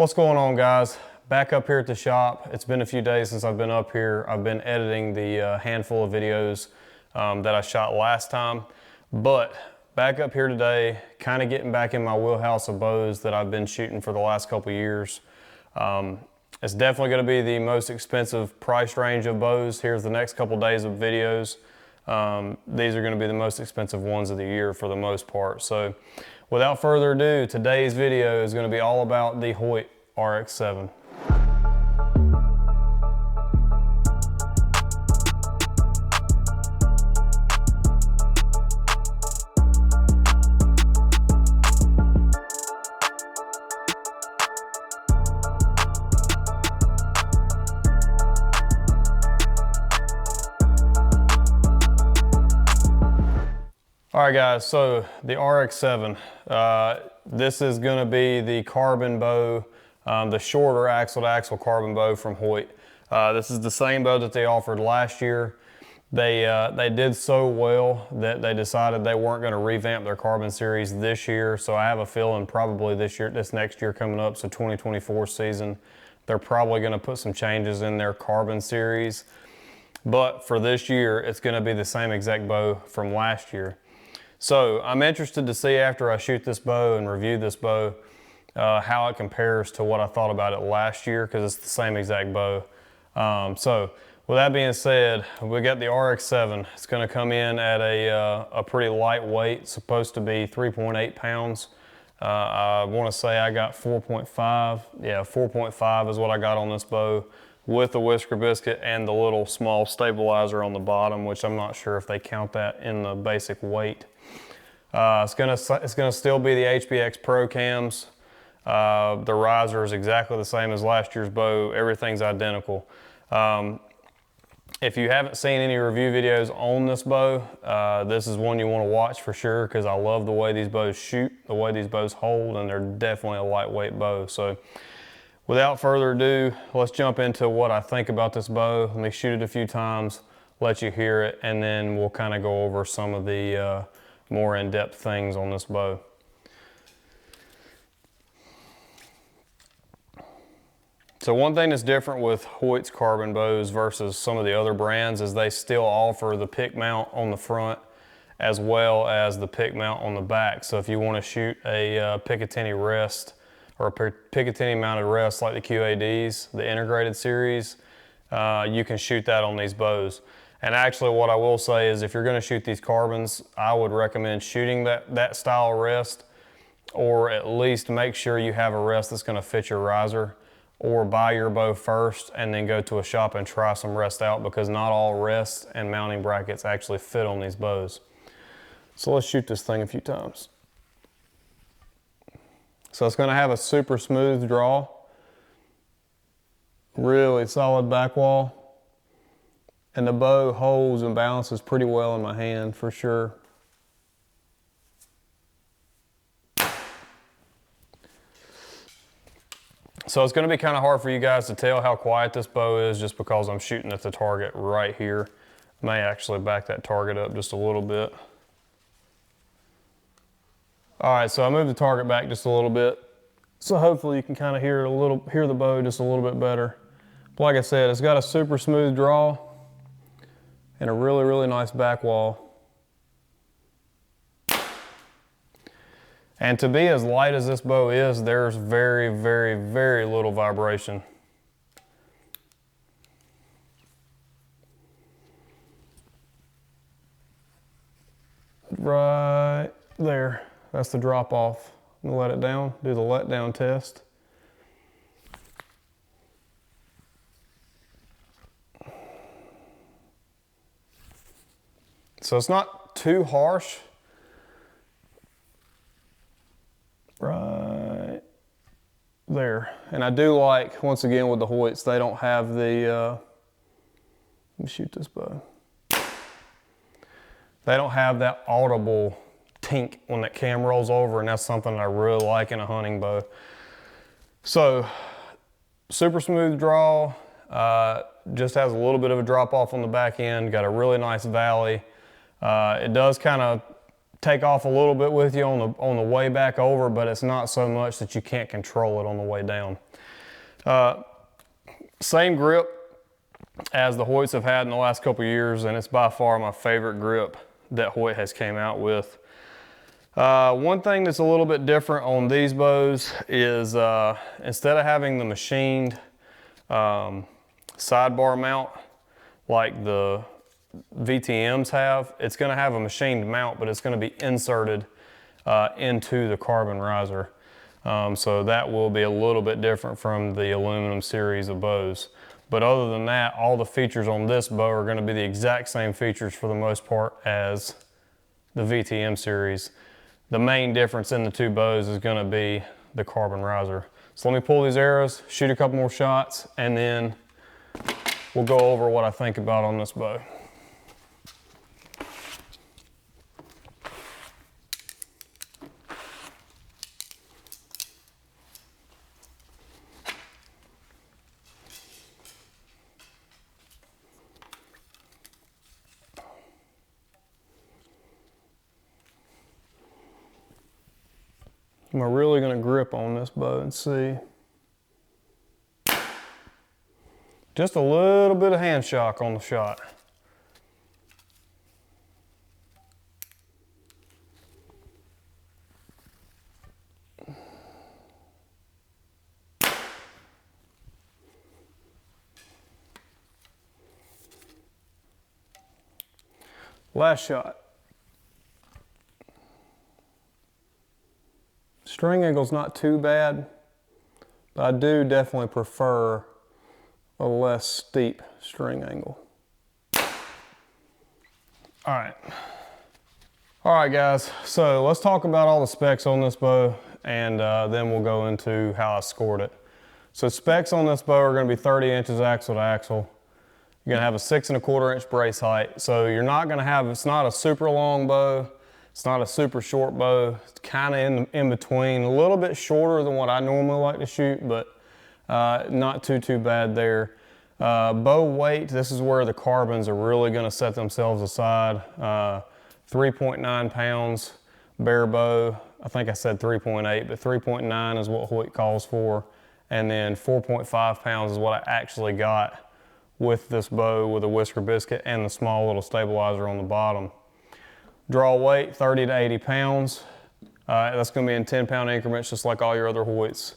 What's going on, guys? Back up here at the shop. It's been a few days since I've been up here. I've been editing the handful of videos that I shot last time, but back up here today, kind of getting back in my wheelhouse of bows that I've been shooting for the last couple years. It's definitely going to be the most expensive price range of bows. Here's the next couple days of videos. These are going to be the most expensive ones of the year for the most part. So without further ado, today's video is going to be all about the Hoyt RX-7. All right, guys, so the RX-7, this is gonna be the carbon bow, the shorter axle-to-axle carbon bow from Hoyt. This is the same bow that they offered last year. They did so well that they decided they weren't gonna revamp their carbon series this year, so I have a feeling probably this next year coming up, so 2024 season, they're probably gonna put some changes in their carbon series. But for this year, it's gonna be the same exact bow from last year. So I'm interested to see after I shoot this bow and review this bow, how it compares to what I thought about it last year, because it's the same exact bow. So with that being said, we got the RX-7. It's gonna come in at a pretty light weight, supposed to be 3.8 pounds. I wanna say I got 4.5. Yeah, 4.5 is what I got on this bow, with the whisker biscuit and the little small stabilizer on the bottom, which I'm not sure if they count that in the basic weight. It's gonna still be the HBX Pro Cams. The riser is exactly the same as last year's bow. Everything's identical. If you haven't seen any review videos on this bow, this is one you want to watch for sure, because I love the way these bows shoot, the way these bows hold, and they're definitely a lightweight bow. So without further ado, let's jump into what I think about this bow. Let me shoot it a few times, let you hear it, and then we'll kind of go over some of the more in-depth things on this bow. So one thing that's different with Hoyt's carbon bows versus some of the other brands is they still offer the pick mount on the front as well as the pick mount on the back. So if you want to shoot a Picatinny rest or a Picatinny mounted rest like the QADs, the integrated series, you can shoot that on these bows. And actually what I will say is if you're gonna shoot these carbons, I would recommend shooting that style rest, or at least make sure you have a rest that's gonna fit your riser, or buy your bow first and then go to a shop and try some rest out, because not all rests and mounting brackets actually fit on these bows. So let's shoot this thing a few times. So it's gonna have a super smooth draw, really solid back wall. And the bow holds and balances pretty well in my hand for sure. So it's going to be kind of hard for you guys to tell how quiet this bow is just because I'm shooting at the target right here. I may actually back that target up just a little bit. All right, so I moved the target back just a little bit. So hopefully you can kind of hear the bow just a little bit better. But like I said, it's got a super smooth draw and a really, really nice back wall. And to be as light as this bow is, there's very, very, very little vibration. Right there, that's the drop off. I'm gonna let it down, do the let down test. So it's not too harsh. Right there. And I do like, once again with the Hoyts, they don't have the, let me shoot this bow. They don't have that audible tink when that cam rolls over, and that's something that I really like in a hunting bow. So, super smooth draw, just has a little bit of a drop off on the back end, got a really nice valley. It does kind of take off a little bit with you on the way back over, but it's not so much that you can't control it on the way down. Same grip as the Hoyts have had in the last couple of years, and it's by far my favorite grip that Hoyt has came out with. One thing that's a little bit different on these bows is instead of having the machined sidebar mount like the VTMs have, it's going to have a machined mount, but it's going to be inserted into the carbon riser. So that will be a little bit different from the aluminum series of bows. But other than that, all the features on this bow are going to be the exact same features for the most part as the VTM series. The main difference in the two bows is going to be the carbon riser. So let me pull these arrows, shoot a couple more shots, and then we'll go over what I think about on this bow. Am I really going to grip on this bow and see? Just a little bit of hand shock on the shot. Last shot. String angle's not too bad, but I do definitely prefer a less steep string angle. All right guys, so let's talk about all the specs on this bow, and then we'll go into how I scored it. So specs on this bow are going to be 30 inches axle to axle. You're going to have a 6 1/4 inch brace height, so you're not going to have, it's not a super long bow. It's not a super short bow. It's kind of in between, a little bit shorter than what I normally like to shoot, but not too bad there. Bow weight, this is where the carbons are really going to set themselves aside. 3.9 pounds bare bow. I think I said 3.8, but 3.9 is what Hoyt calls for. And then 4.5 pounds is what I actually got with this bow with a whisker biscuit and the small little stabilizer on the bottom. Draw weight, 30 to 80 pounds. That's going to be in 10-pound increments, just like all your other Hoyts.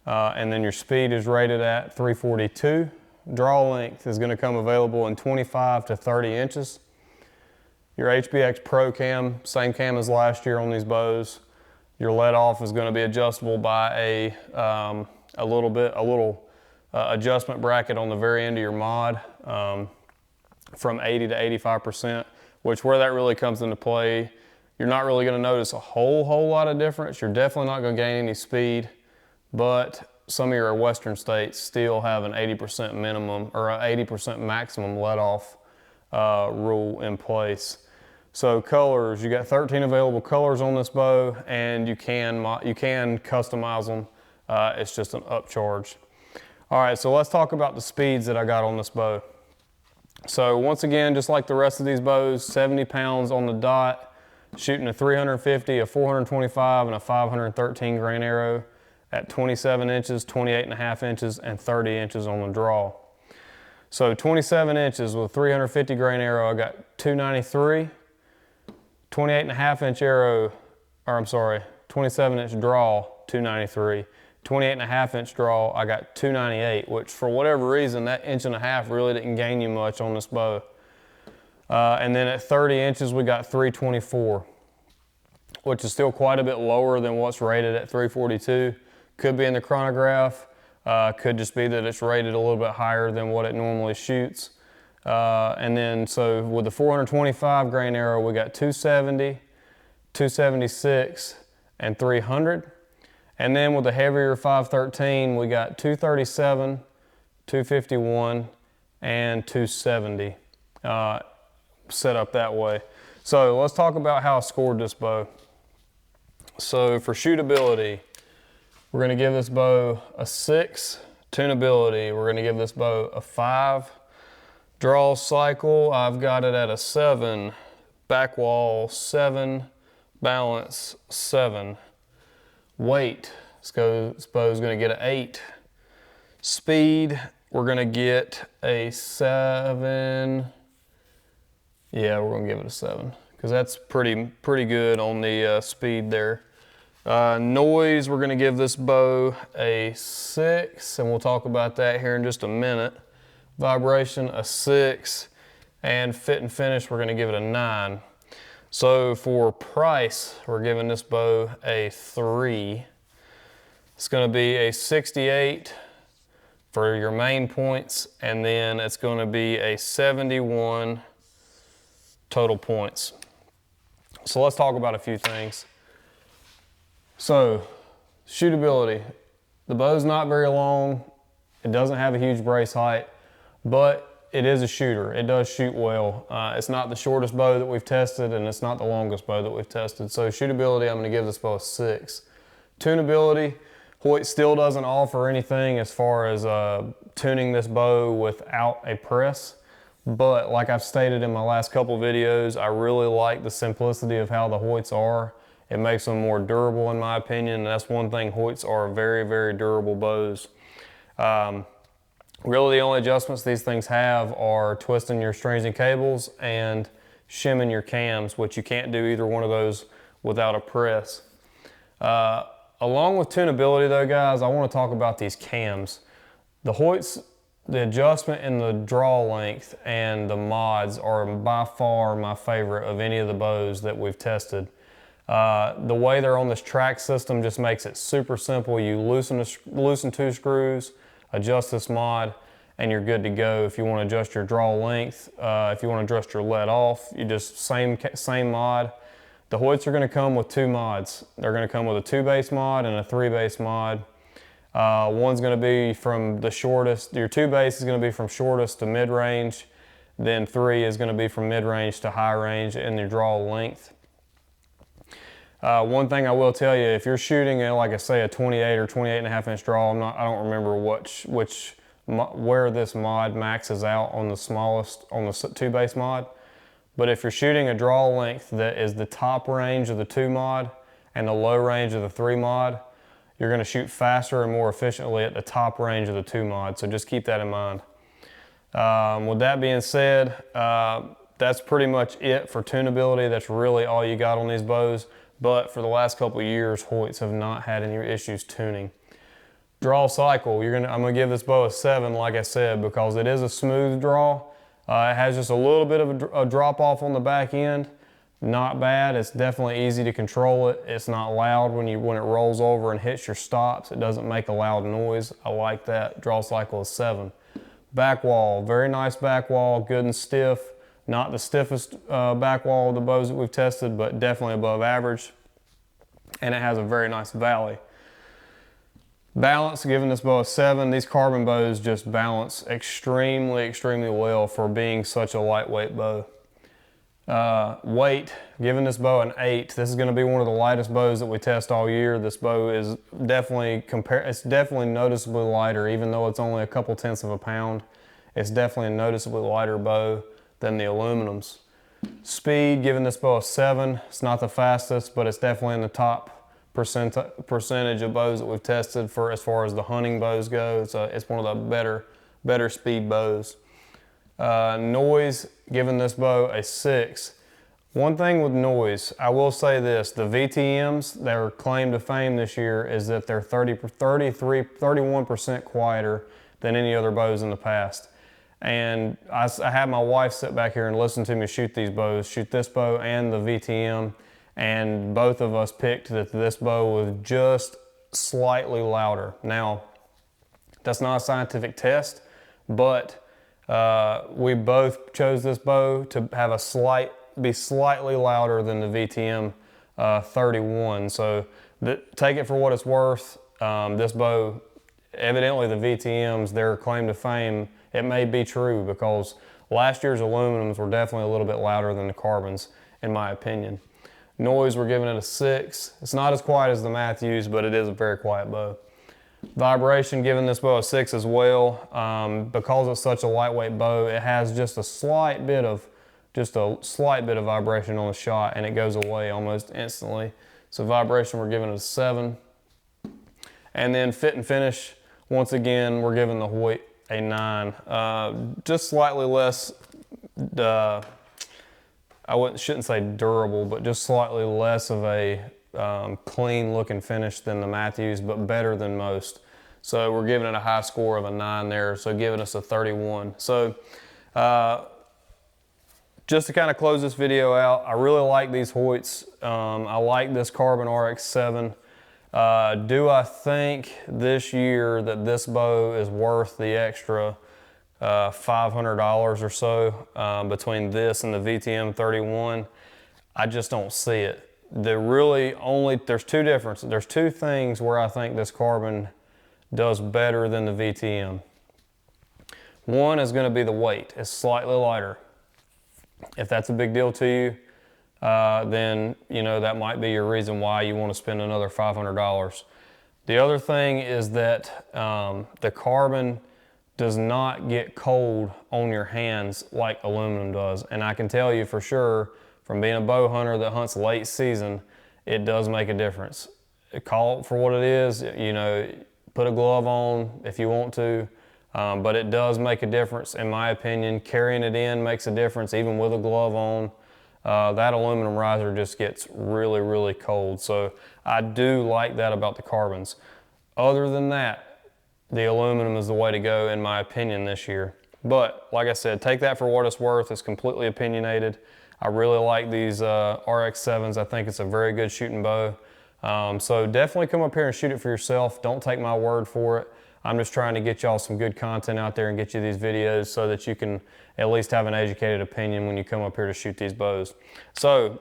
And then your speed is rated at 342. Draw length is going to come available in 25 to 30 inches. Your HBX Pro Cam, same cam as last year on these bows. Your let-off is going to be adjustable by a little adjustment bracket on the very end of your mod, from 80 to 85%. Which where that really comes into play, you're not really going to notice a whole lot of difference. You're definitely not going to gain any speed, but some of your western states still have an 80% minimum or an 80% maximum let-off rule in place. So colors, you got 13 available colors on this bow, and you can customize them. It's just an upcharge. All right, so let's talk about the speeds that I got on this bow. So once again, just like the rest of these bows, 70 pounds on the dot, shooting a 350, a 425, and a 513 grain arrow at 27 inches, 28.5 inches, and 30 inches on the draw. So 27 inches with a 350 grain arrow, I got 293. 28.5 inch arrow, or I'm sorry, 27 inch draw, 293. 28.5 inch draw, I got 298, which for whatever reason, that 1.5 inches really didn't gain you much on this bow. And then at 30 inches, we got 324, which is still quite a bit lower than what's rated at 342. Could be in the chronograph, could just be that it's rated a little bit higher than what it normally shoots. And then, so with the 425 grain arrow, we got 270, 276, and 300. And then with the heavier 513, we got 237, 251, and 270 set up that way. So let's talk about how I scored this bow. So for shootability, we're gonna give this bow a 6. Tunability, we're gonna give this bow a 5. Draw cycle, I've got it at a 7. Back wall 7. balance 7. Weight, this bow is gonna get an 8. Speed, we're gonna get a 7. Yeah, we're gonna give it a 7 because that's pretty good on the speed there. Noise, we're gonna give this bow a 6, and we'll talk about that here in just a minute. Vibration, a 6, and fit and finish, we're gonna give it a 9. So for price, we're giving this bow a 3. It's gonna be a 68 for your main points, and then it's gonna be a 71 total points. So let's talk about a few things. So, shootability. The bow's not very long. It doesn't have a huge brace height, but it is a shooter. It does shoot well. It's not the shortest bow that we've tested, and it's not the longest bow that we've tested. So shootability, I'm gonna give this bow a 6. Tunability, Hoyt still doesn't offer anything as far as tuning this bow without a press. But like I've stated in my last couple videos, I really like the simplicity of how the Hoyts are. It makes them more durable in my opinion, and that's one thing, Hoyts are very, very durable bows. Really the only adjustments these things have are twisting your strings and cables and shimming your cams, which you can't do either one of those without a press. Along with tunability though, guys, I want to talk about these cams. The Hoyts, the adjustment in the draw length and the mods are by far my favorite of any of the bows that we've tested. The way they're on this track system just makes it super simple. You loosen 2 screws, adjust this mod, and you're good to go. If you want to adjust your draw length, if you want to adjust your let off, you just same mod. The Hoyts are going to come with 2 mods. They're going to come with a 2 base mod and a 3 base mod. One's going to be from the shortest, your 2 base is going to be from shortest to mid range, then 3 is going to be from mid range to high range in your draw length. One thing I will tell you, if you're shooting at, like I say, a 28 or 28.5 inch draw, I don't remember where this mod maxes out on the smallest, on the 2 base mod. But if you're shooting a draw length that is the top range of the 2 mod and the low range of the 3 mod, you're gonna shoot faster and more efficiently at the top range of the 2 mod. So just keep that in mind. With that being said, that's pretty much it for tunability. That's really all you got on these bows. But for the last couple of years, Hoyts have not had any issues tuning. Draw cycle, I'm gonna give this bow a 7, like I said, because it is a smooth draw. It has just a little bit of a drop off on the back end. Not bad, it's definitely easy to control it. It's not loud when it rolls over and hits your stops. It doesn't make a loud noise. I like that. Draw cycle is 7. Back wall, very nice back wall, good and stiff. Not the stiffest back wall of the bows that we've tested, but definitely above average. And it has a very nice valley. Balance, giving this bow a 7. These carbon bows just balance extremely, extremely well for being such a lightweight bow. Weight, giving this bow an 8. This is going to be one of the lightest bows that we test all year. This bow is definitely noticeably lighter, even though it's only a couple tenths of a pound. It's definitely a noticeably lighter bow than the aluminums. Speed, giving this bow a 7. It's not the fastest, but it's definitely in the top percentage of bows that we've tested for as far as the hunting bows go. It's one of the better speed bows. Noise, giving this bow a 6. One thing with noise, I will say this, the VTMs, their claim to fame this year is that they're 31% quieter than any other bows in the past. And I had my wife sit back here and listen to me shoot these bows, shoot this bow and the VTM, and both of us picked that this bow was just slightly louder. Now, that's not a scientific test, but we both chose this bow to have be slightly louder than the VTM 31. So take it for what it's worth. This bow, evidently the VTMs, their claim to fame, it may be true because last year's aluminums were definitely a little bit louder than the carbons, in my opinion. Noise, we're giving it a 6. It's not as quiet as the Matthews, but it is a very quiet bow. Vibration, giving this bow a 6 as well. Because it's such a lightweight bow, it has just a slight bit of just a slight bit of vibration on the shot and it goes away almost instantly. So vibration, we're giving it a 7. And then fit and finish, once again, we're giving the Hoyt a 9. Just slightly less, shouldn't say durable, but just slightly less of a clean looking finish than the Matthews, but better than most. So we're giving it a high score of a 9 there, so giving us a 31. So just to kind of close this video out, I really like these Hoyts. I like this Carbon RX-7. Do I think this year that this bow is worth the extra $500 or so between this and the VTM 31? I just don't see it. There's two differences. There's two things where I think this Carbon does better than the VTM. One is going to be the weight. It's slightly lighter. If that's a big deal to you, then you know that might be your reason why you want to spend another $500. The other thing is that the Carbon does not get cold on your hands like aluminum does, and I can tell you for sure from being a bow hunter that hunts late season, it does make a difference. Call it for what it is, you know, put a glove on if you want to, but it does make a difference in my opinion. Carrying it in makes a difference even with a glove on. That aluminum riser just gets really, really cold. So I do like that about the Carbons. Other than that, the aluminum is the way to go in my opinion this year. But like I said, take that for what it's worth. It's completely opinionated. I really like these RX-7s. I think it's a very good shooting bow. So definitely come up here and shoot it for yourself. Don't take my word for it. I'm just trying to get y'all some good content out there and get you these videos so that you can at least have an educated opinion when you come up here to shoot these bows. So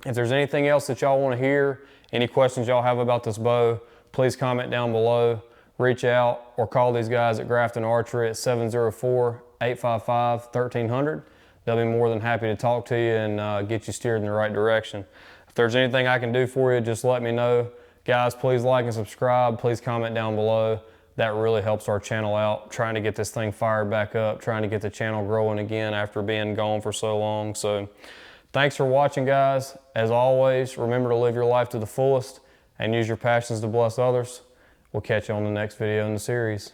if there's anything else that y'all want to hear, any questions y'all have about this bow, please comment down below. Reach out or call these guys at Grafton Archery at 704-855-1300. They'll be more than happy to talk to you and get you steered in the right direction. If there's anything I can do for you, just let me know. Guys, please like and subscribe. Please comment down below. That really helps our channel out, trying to get this thing fired back up, trying to get the channel growing again after being gone for so long. So thanks for watching, guys. As always, remember to live your life to the fullest and use your passions to bless others. We'll catch you on the next video in the series.